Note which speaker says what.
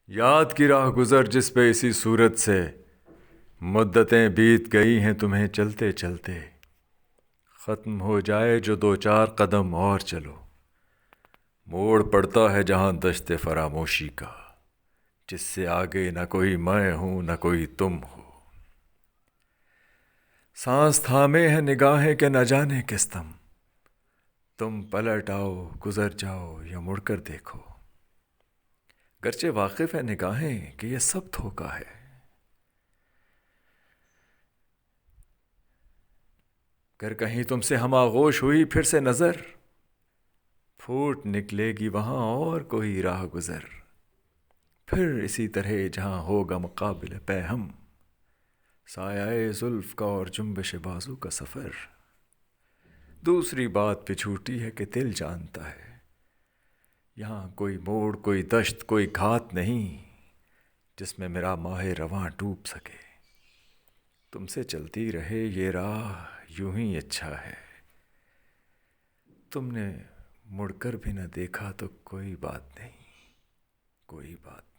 Speaker 1: یاد کی راہ گزر جس پہ اسی صورت سے مدتیں بیت گئی ہیں تمہیں چلتے چلتے، ختم ہو جائے جو دو چار قدم اور چلو، موڑ پڑتا ہے جہاں دشت فراموشی کا، جس سے آگے نہ کوئی میں ہوں نہ کوئی تم ہو۔ سانس تھامے ہیں نگاہیں کہ نہ جانے کس دم، تم پلٹ آؤ گزر جاؤ یا مڑ کر دیکھو، گرچہ واقف ہے نگاہیں کہ یہ سب دھوکا ہے۔ گر کہیں تم سے ہم آغوش ہوئی پھر سے نظر، پھوٹ نکلے گی وہاں اور کوئی راہ گزر، پھر اسی طرح جہاں ہوگا مقابل پہ ہم، سایہ زلف کا اور جنبش بازو کا سفر۔ دوسری بات بھی جھوٹی ہے کہ دل جانتا ہے، یہاں کوئی موڑ کوئی دشت کوئی گھات نہیں جس میں میرا ماہ رواں ڈوب سکے۔ تم سے چلتی رہے یہ راہ یوں ہی اچھا ہے، تم نے مڑ کر بھی نہ دیکھا تو کوئی بات نہیں، کوئی بات نہیں۔